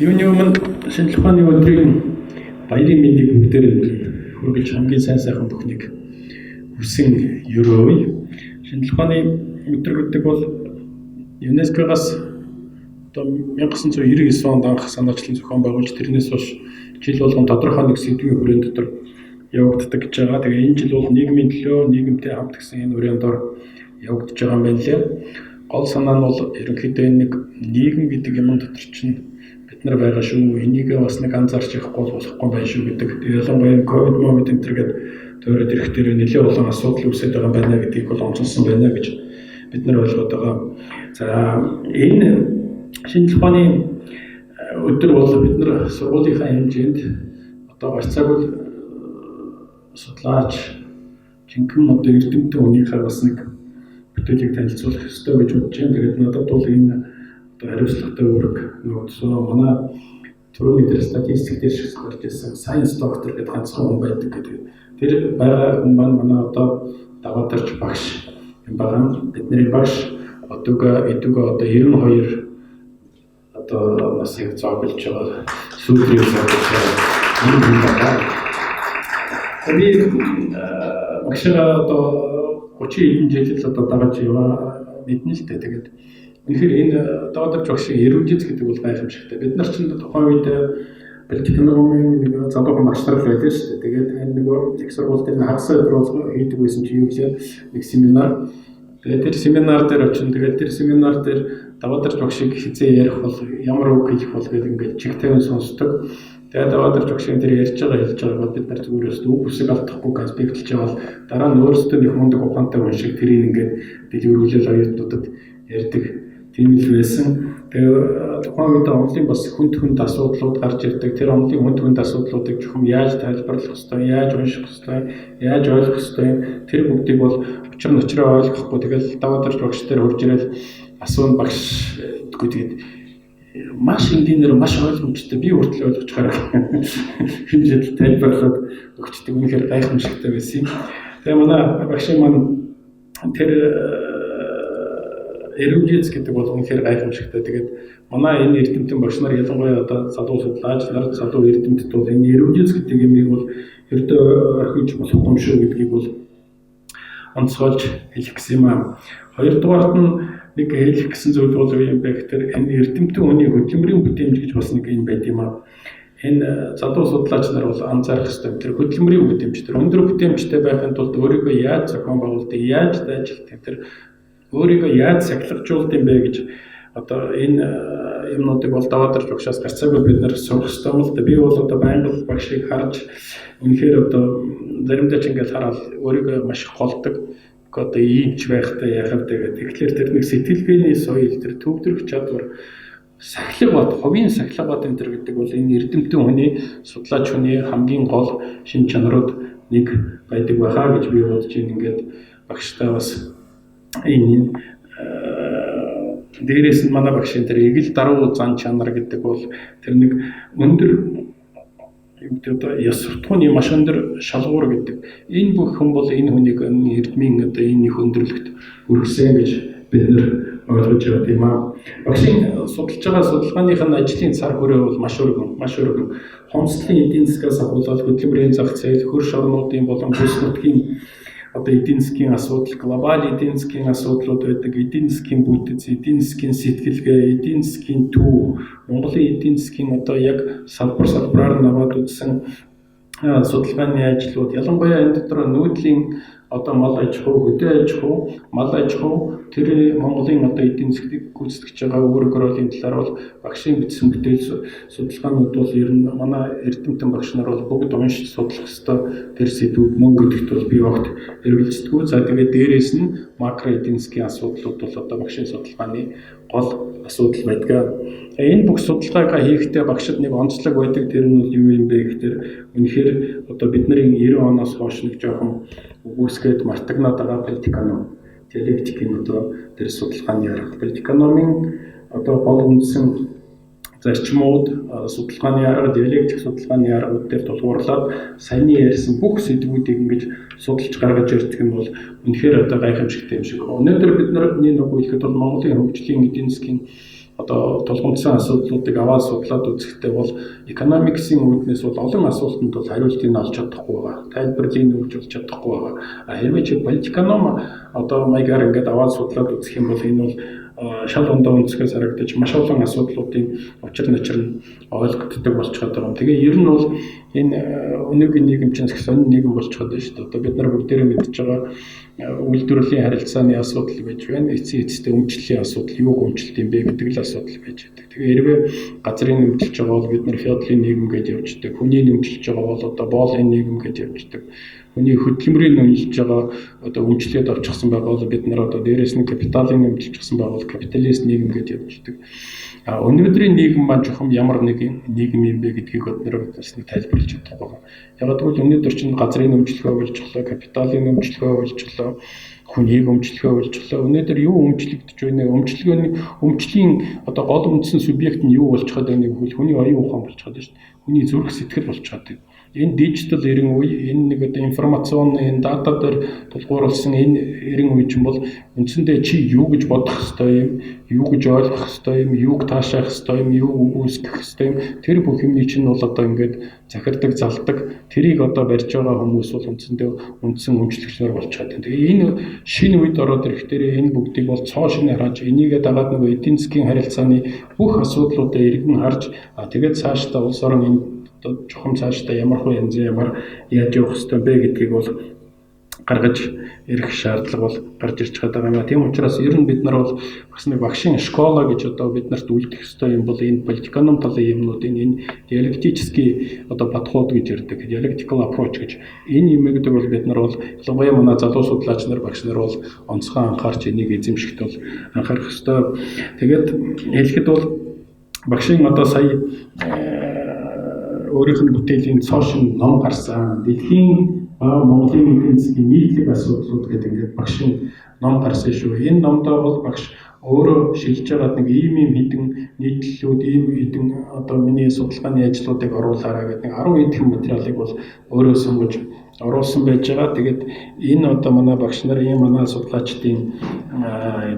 Юуны өмнө шинжлэх ухааны өдрийн баярын мэндийг бүгдээр хүргэж хамгийн сайхан бүхнийг хүсэн өрөөе. Шинжлэх ухааны өдөр гэдэг бол ЮНЕСКО-гаас одоо 1999 онд анх санаачлан зохион байгуулж тэрнээс хойш жил болгон тодорхой нэг сэдвийн хүрээнд дотор явагддаг гэж байгаа. Тэгээ энэ жил бол нийгмийн төлөө нийгэмтэй хамт гэсэн энэ хүрээнд дор явагдаж байгаа юм байна лээ. Гол санаа нь бол ерөнхийдөө энэ нэг нийгэм гэдэг юм дотор чинь бид нар байгаа шүү. Энийг бас нэг анзаарч явахгүй болохгүй байх шүү гэдэг. Тэгээ ялангуяа ковид энтергээд тойроод ирэхээр нэлээд олон асуудал үүсэж байгаа байна гэдгийг бол онцолсон байна гэж бид нар ойлгоод байгаа. За энэ шинжлэх ухааны өдөр бол бид нар сургуулийнхаа хэмжээнд одоо гарцааг бол судлаач жинхэнэ одоо эрдэмтэн хүнийхээ бас нэг бүтээлийг танилцуулах ёстой гэж бодож байна. Тэгээд надад бол энэ одоо хариуцлагатай үүрэг нөөцөө манай түрүүний дээр статистик дээр гарч ирсэн science doctor гэдэг ганцхан хүн байдаг гэдэг. Тэр байгаа хүн манай одоо даваадарч багш юм байна. Бидний багш эдүгэ одоо 92 одоо насыг зоглож байгаа сүүлийн юм байна. Би багшаа одоо 30 жил одоо дагаж яваа мэднэ л дээ. Тэгээд үнэхээр энэ даваадарч багшийн эрүүл гэдэг бол гайхамшигтай. Бид нар ч тухайн үед политикономын нэг залуухан багш нар байдаг шүү дээ. Тэгээд энэ нэг их сургууль дээр хагас өдөр бол хийдэг байсан чи юу гэхээр нэг семинар. Тэгээд тэр семинар дээр очив. Тэгээд тэр семинар дээр даваадарч багшийг хизээ ярих бол ямар үг хэлэх бол гэдэг ингээд чиг тавин сонсдог. Тэгээд даваадарч багшийн тэр ярьж байгаа бид нар зүгээр үг үсэг алдахгүй конспектэлж явал дараа нь өөрсдөө нэг мундаг ухаантай хүн шиг тэрийг ингээд дэлгэрүүлэл оюутнуудад ярьдаг. Тийм л байсан. Тэгээ тухайн үед онлын бас хүнд асуудлууд гарч ирдэг. Тэр онлын хүнд асуудлуудыг зөвхөн яаж тайлбарлах ёстой, яаж унших ёстой, яаж ойлгох ёстой тэр бүгдийг бол учир нь ойлгохгүй. Тэгэл даваадарч багш дээр хурж ирэл асуун багш гэдэггүй тэгээд маш энгийнээр маш ойлгомжтой би хүртэл ойлгож гарах хэмжээнд тайлбарлаад өгчдөг. Үнэхээр гайхамшигтай байсан. Тэгээ манай багшийн маань тэр эрүүл гэдэг бол үнэхээр гайхамшигтай. Тэгээд манай энэ эрдэмтэн багш нар ялангуяа одоо залуу судлаач нар, залуу эрдэмтэд бол энэ эрүүл гэдэг юмыг бол ердөө орхиж болохгүй юм шүү гэдгийг бол онцгойлж хэлэх гэсэн юм аа. Хоёрдугаарт нь нэг хэлэх гэсэн зүйл бол юу юм бэ гэхээр энэ эрдэмтэн хүний хөдөлмөрийн бүтээмж гэж бас нэг юм байт юм аа. Энэ залуу судлаач нар бол анзаарах ёстой тэр хөдөлмөрийн бүтээмж тэр өндөр бүтээмжтэй байхын тулд өөрийгөө яаж зохион байгуулдаг, яаж дайжилдаг тэр өөрийгөө яаж сахилгажуулд юм бэ гэж одоо энэ юмнуудыг бол даваадарч багшаас гарцаагүй бид нар сурах ёстой юм л да. Би бол одоо байнга багшийг харж үнэхээр одоо заримдаа ч ингээд хараад өөрийгөө маш голдог. Одоо ийч байхтай яхав тэгээд тэгэхээр тэр нэг сэтгэлгээний соёл тэр төвдрөх чадвар сахилга бат, ховын сахилга бат энэ гэдэг бол энэ эрдэмтэн хүний судлаач хүний хамгийн гол шин чанарууд нэг байдаг байхаа гэж би бодож байна. Ингээд багштай бас энэ дээрээс нь манай багшийн тэр эгэл даруй зан чанар гэдэг бол тэр нэг өндөр одоо яс суртахууны маш өндөр шалгуур гэдэг энэ бүх хүн бол энэ хүнийг эрдмийн одоо энэ их өндөрлөгт хүргэсэн гэж бид нар ойлгож байгаа юм аа. Багшийн судалж байгаа судалгааных нь ажлын цар хүрээ бол маш өргөн. Хомсдлын эдийн засгаас ахуулаад хөдөлмөрийн зах зээл, хөрш орнуудын болон бүс нутгийн одоо эдийн засгийн асуудал, глобал эдийн засгийн асуудлууд байдаг, эдийн засгийн бүтэц, эдийн засгийн сэтгэлгээ, эдийн засгийн төв, Монголын эдийн засгийн одоо яг салбараар наваад үзсэн судалгааны ажлууд, ялангуяа энэ дотор нүүдлийн одоо мал аж ахуй, хөдөө аж ахуй, мал аж ахуй тэр Монголын одоо эдийн засгийг гүйцэтгэж байгаа үүрэг ролын талаар бол багшийн бичсэн бүтээл судалгаанууд бол ер нь манай эрдэмтэн багш нар бол бүгд уншиж судлах ёстой тэр сэдвүүд мөн гэдэгт бол би огт эргэлздэг. За тэгээд дээрээс нь макро эдийн засгийн асуудлууд бол одоо багшийн судалгааны гол асуудал байдаг. Энэ бүх судалгаагаа хийхдээ багшид нэг онцлог байдаг. Тэр нь бол юу юм бэ гэхээр үнэхээр одоо бидний 90 оноос хойш нэг жоохон үгүйсгээд мартагнаад байгаа политиканом диалектикийн одоо тэр судалгааны арга политикономын одоо гол үндсэн зарчмууд судалгааны арга диалектик судалгааны аргууд дээр тулгуурлаад саяны ярьсан бүх сэдвүүдийг ингэж судалж гаргаж ирдэг нь бол үнэхээр одоо гайхамшигтай юм шиг. Өнөөдөр бидний нэг үехэд бол Монголын хөгжлийн эдийн засгийн одоо тулгымдсан асуудлуудыг аваад судлаад үзэхдээ бол economics-ийн үүднээс бол олон асуултанд бол хариултыг олж чадахгүй байгаа. Тайлбарлыг өгч болж чадахгүй байгаа. Хэрвээ чи политиканом одоо маягаар ингээд аваад судлаад үзэх юм бол энэ бол шал ондоо өнцгөөс харагдаж маш олон асуудлуудын учир начир нь ойлгогддог болчиход байгаа юм. Тэгээ ер нь бол энэ өнөөгийн нийгэм чинь сонин нийгэм болчиход байна шүү дээ. Одоо бид нар бүгдээрээ мэдж байгаа үйлдвэрлэлийн харилцааны асуудал байж байна. Эцсийн эцэстээ өмчлөлийн асуудал юуг өмчлөлт юм бэ гэдэг л асуудал байж байдаг. Тэгээ хэрвээ газрын нэмжлэж байгаа бол бид нар феодалын нийгэм гэж явждаг. Хүний нэмжлэж байгаа бол одоо боолын нийгэм гэж явждаг. Хүний хөдөлмөрийн нэмжлэж байгаа одоо өмчлөөд авчихсан байгаа бол бид нар одоо дээрээс нь капиталын нэмжлэжсэн байгаа бол капиталист нийгэм гэж явждаг. Өнөөдрийн нийгэм маань чухам ямар нэг нийгэм юм бэ гэдгийг биднээс нэг тайлбарлаж чадах байна. Яг гэвэл өнөөдөр чинь газрын нэмжлэгөө болж байгаа, капиталын нэмжлэгөө болж байгаа, хүнийг өмчлөхөө болж байгаа. Өнөөдөр юу өмчлөгдөж байна? Өмчлийн одоо гол үндсэн субъект нь юу болж байгаа вэ гэвэл хүний оюун ухаан болж байгаа шүү дээ. Хүний зүрх сэтгэл болж байгаа. Энэ дижитал эрен үе, энэ нэг одоо информацийн энэ дата дээр тулгуурласан энэ эрен үе чинь бол үндсэндээ чи юу гэж бодох ёстой юм, юу гэж ойлгох ёстой юм, юуг таашаах ёстой юм, юу үүсгэх ёстой юм. Тэр бүх юмний чинь бол одоо ингээд захирдаг, залдаг. Тэрийг одоо барьж байгаа хүмүүс бол үндсэндээ үндсэн өмчлөгчнөр болж байгаа. Тэгээ энэ шинэ үед ороод ирэхдээ энэ бүгдийг бол цоо шинэ харж, энийгээ дагаад нэг эдийн засгийн харилцааны бүх асуудлуудаа эргэн харж, тэгээд цаашдаа улс орон энэ чухам цаашдаа ямар хөө янз ямар яаж явах ёстой бэ гэдгийг бол гаргаж ирэх шаардлага бол гарч ирж байгаа юм. Тийм учраас ер нь бид нар бол бас нэг багшийн школа гэж одоо биднэрт үлдэх ёстой юм бол энэ политиканом талын юмнуудын энэ диалектический одоо подход гэж ярьдаг. Dialectical approach гэж энэ юм гэдэг бол бид нар бол ялангуяа манай залуу судлаач нар багш нар бол онцгой анхаарч энийг эзэмшигт бол анхаарах ёстой. Тэгээд хэлэхэд бол багшийн одоо сая өөрийнх нь бүтээлийн цоошин ном гарсан. Дэлхийн Монголын эдийн засгийн нийтлэг асуудлууд гэдэг ингээд багшийн ном гарсан шүү. Энэ номдоо бол багш өөрөө шилжиж байгаа нэг ийм хэдэн нийтлэлүүд, ийм хэдэн одоо миний судалгааны ажлуудыг оруулаарай гэдэг нэг 10 хэдэн материалыг бол өөрөө сонгож оруулсан байж байгаа. Тэгээд энэ одоо манай багш нар, манай судлаачдын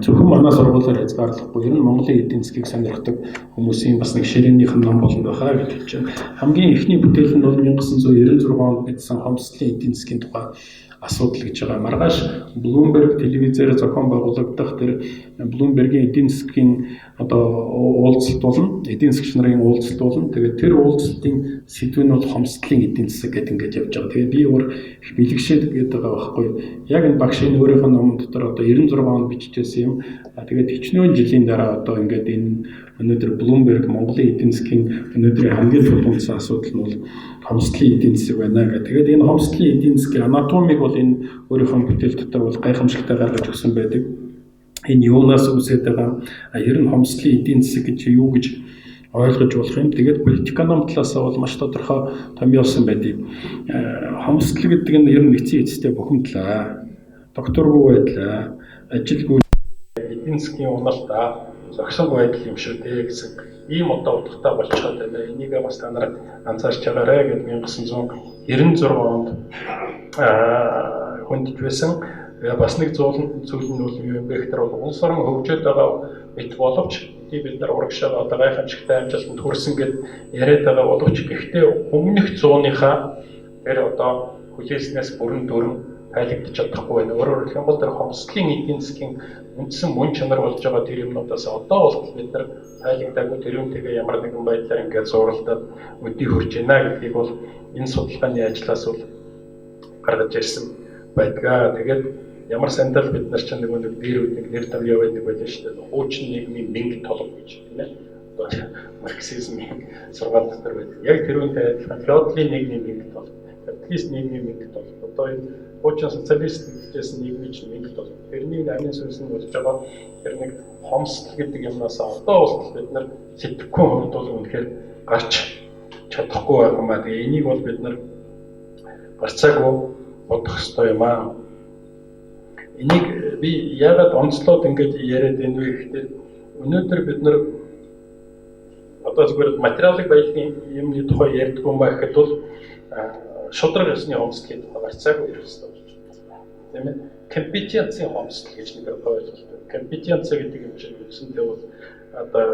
зөвхөн манай сургуулиар хязгаарлахгүй ер нь Монголын эдийн засгийг сонирхдаг хүмүүсийн бас нэг ширээнийх нь ном болно байхаа гэж хэлж байна. Хамгийн эхний бүтээл нь бол 1996 онд бичсэн Хомсдын эдийн засгийн тухай асуудал гэж байгаа. Маргааш Bloomberg телевизээр зохион байгуулагдах тэр Bloomberg-ийн эдийн засгийн одоо уулзалт болно. Эдийн засгч нарын уулзалт болно. Тэгээд тэр уулзалтын сэдв нь бол Хомсдын эдийн засаг гэдэг ингэж явж байгаа. Тэгээд би өөр их бэлгшээд гээд байгаа байхгүй. Яг энэ багшийн өөрийнх нь ном дотор одоо 96 онд биччихсэн юм. Тэгээд хичнээн жилийн дараа одоо ингээд энэ өнөөдөр Bloomberg Монголын эдийн засгийн өнөөдрийн хамгийн тулгуурсан асуудал нь бол Хомсдын эдийн засаг байна гэх. Тэгээд энэ Хомсдын эдийн засгийн анатомиг бол энэ өөрийнхөө бүтээл дотор бол гайхамшигтай гаргаж өгсөн байдаг. Энэ юунаас үүсээд байгаа? Ер нь Хомсдын эдийн засаг гэж юу гэж ойлгож болох юм. Тэгээд политиканом талаас бол маш тодорхой томьёолсон байдаг. Хомсдол гэдэг нь ер нь эцсийн эцэстээ бухимдлаа. Докторгүй байдлаа. Ажилгүй эдийн засгийн уналтаа зогсон байдал юм шүү дээ гэсэн ийм одоо утгатай болчиход байна. Энийг бас та нар анзаарч байгаарай гэдэг 1996 онд хүндж байсан. Бас нэг зүйл нь бол юу юм бэ гэхээр улс орон хөгжөөд байгаа мэт боловч бид нар урагшаа одоо гайхамшигтай амжилтанд хүрсэн гэд яриад байгаа боловч гэхдээ өмнөх зууныхаа тэр одоо хүлээснээс бүрэн дүрэн тайлбарлаж чадахгүй байна. Өөрөөр хэлэх юм бол тэр Хомсдын эдийн засгийн үндсэн мөн чанар болж байгаа тэр юмнуудаас одоо бол бид нар тайлбарлаагүй тэр юмтэйгээ ямар нэгэн байдлаар ингээд зуралдаад өдий хөрж байна гэдгийг бол энэ судалгааны ажлаас бол гаргаж ирсэн байдгаа. Тэгээд ямар сандал бид нар ч нэг дээр нэг нэр томьёо байдаг байлаа шүү дээ. Хуучин нийгмийн мэнгэ толгой гэж тийм ээ. Одоо марксизмын сургаал дотор байдаг. Яг тэр үнтэй адилхан феодалын нийгмийн мэнгэ толгой, капиталист нийгмийн мэнгэ толгой. Одоо энэ хуучин социалист гэжсэн нийгмийн мэнгэ толгой. Тэрний амин сүнс нь болж байгаа тэр нэг Хомсдол гэдэг юмнаас одоо бол бид нар сэтгэхгүй хувьд бол үнэхээр гарч чадахгүй байх юм аа. Тэгээ энийг бол бид нар гарцаагүй бодох ёстой юм аа. Энийг би яагаад онцлоод ингэж яриад байна вэ гэхээр өнөөдөр бид нар одоо зүгээр материалын баялагын юмны тухай ярьдаг юм ба гэхэд бол шудраг ёсны Хомсдын тухай гарцаагүй ярих ёстой болж байна. тийм ээ. Компетенцийн хомсдол гэж нэг ойлголт байна. Компетенц гэдэг юм чинь үндсэндээ бол одоо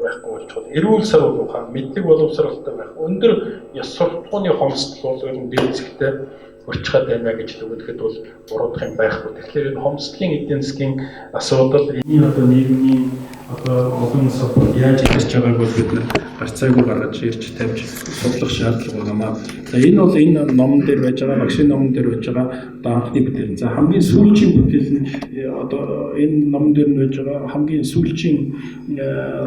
байхгүй болчиход эрүүл сар ухаан, мэдлэг боловсралтай байх, өндөр ёс суртахууны хомсдол бол ер нь дээд зэгтээ өрчхөд байна гэж дүгнэхэд бол буруудах юм байхгүй. Тэгэхээр энэ хомсдлын эдийн засгийн асуудал энэ одоо нийгмийн одоо олон салбарт яаж ирж байгааг бол бид нар гарцаагүй гаргаж ирж тавьж судлах шаардлага байна. За энэ бол энэ номон дээр байж байгаа, багшийн номон дээр байж байгаа одоо анхны бүтээл. За хамгийн сүүлийн бүтээл нь одоо энэ номон дээр байж байгаа хамгийн сүүлийн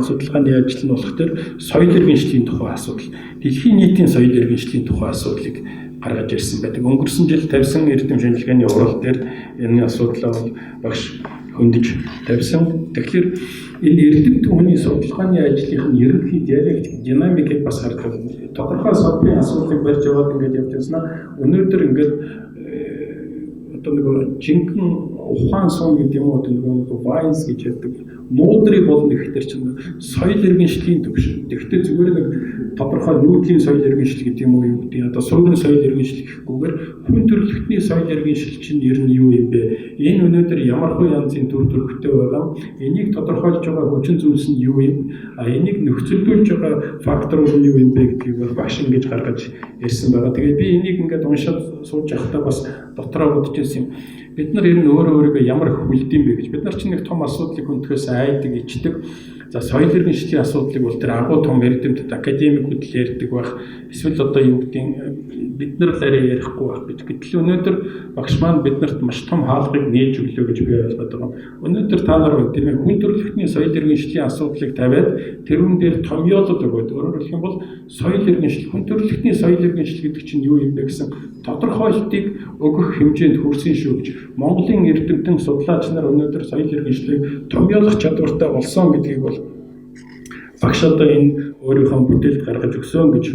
судалгааны ажил нь болох төр соёл иргэншлийн тухай асуудал. Дэлхийн нийтийн соёл иргэншлийн тухай асуудлыг гаргаж ирсэн байдаг. Өнгөрсөн жил тавьсан эрдэм шинжилгээний урал дээр энэ асуудлаа бол багш хөндөж тавьсан. Тэгэхээр энэ эрдэм түүний судалгааны ажлынх нь ерөнхий диалектик динамикийг бас хардаг. Тодорхой соёлын асуудлыг барьж яваад ингээд явж байснаа өнөөдөр ингээд одоо нэг жинхэнэ ухаан суун гэдэг юм уу нэг вайнс гэж ярьдаг. Нуудрыг болно гэхтэр чинь соёл иргэншлийн төвшин. Тэгэхдээ зүгээр нэг тодорхой нүүдлийн соёл иргэншил гэдэг юм уу юу гэдэг. Одоо суурин соёл иргэншил гэхгүйгээр хүн төрөлхтний соёл иргэншил чинь ер нь юу юм бэ? Энэ өнөөдөр ямар хөө янзын төр төрхтэй байгаа. Энийг тодорхойлж байгаа хүчин зүйлс нь юу юм? Энийг нөхцөлдүүлж байгаа факторууд нь юу юм бэ гэдгийг бол багш ингэж гаргаж ирсэн байгаа. Тэгээд би энийг ингээд уншаад сууж явахдаа бас дотроо бодож ирсэн юм. Бид нар ер нь өөрийгөө ямар их хүлдэм бэ гэж. Бид нар чинь нэг том асуудлыг хүндхээс айдаг, ичдэг. За соёл иргэншлийн асуудлыг бол тэр агуу том эрдэмтэд академикуд л ярьдаг байх. Эсвэл одоо юу гэдгийг бид нар л арай ярихгүй байх гэж. Гэтэл өнөөдөр багш маань биднэрт маш том хаалгыг нээж өглөө гэж би ойлгоод байгаа. Өнөөдөр та нар тийм ээ хүн төрөлхтний соёл иргэншлийн асуудлыг тавиад тэрүүн дээр томьёолол өгөөд өөрөөр хэлэх юм бол соёл иргэншил, хүн төрөлхтний соёл иргэншил гэдэг чинь юу юм бэ гэсэн тодорхойлтыг өгөх хэмжээнд хүрсэн шүү гэж. Монголын эрдэмтэн судлаач нар өнөөдөр соёл иргэншлийг томьёолох чадвартай болсон гэдгийг бол багш одоо энэ өөрийнхөө бүтээлд гаргаж өгсөн гэж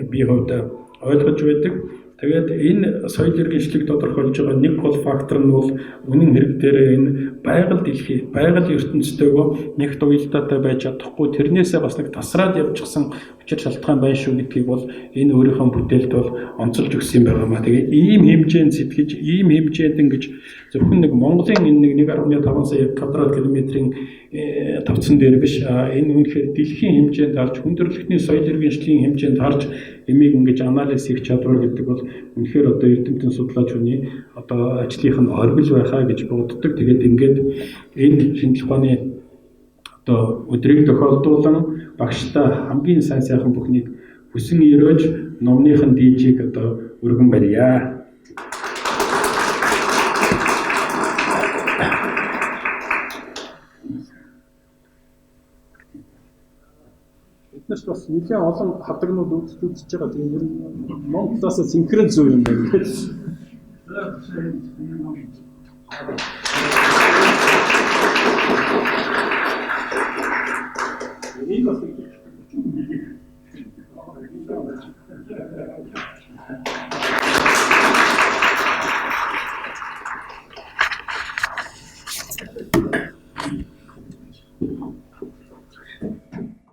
би хувьдаа ойлгож байдаг. Тэгээд энэ соёл иргэншлийг тодорхойлж байгаа нэг гол фактор нь бол үнэн хэрэг дээр энэ байгаль дэлхий, байгаль ертөнцтэйгөө нэг уялдаатай байж чадахгүй тэрнээсээ бас нэг тасраад явчихсан учир шалтгаан байна шүү гэдгийг бол энэ өөрийнхөө бүтээлд бол онцолж өгсөн юм байгаа маа. Тэгээд ийм хэмжээнд сэтгэж, ийм хэмжээнд ингэж зөвхөн нэг Монголын энэ 1.5 сая квадрат километрийн тавцсан дээр биш энэ үнэхээр дэлхийн хэмжээнд харж хүн төрөлхтний соёл иргэншлийн хэмжээнд харж эмийг ингэж анализ хийх чадвар гэдэг бол үнэхээр одоо эрдэмтэн судлаач хүний одоо ажлынх нь оргил байхаа гэж боддог. Тэгээд ингээд энэ шинжлэх ухааны одоо өдрийг тохиолдуулан багштай хамгийн сайн сайхан бүхнийг хүсэн өрөөж номныхын дижийг одоо өргөн барья. Биднээс бас нэлээд олон хавдрагнууд үзэж байгаа. Тэгээд ер нь Монголоос синхрон зүй юм байна.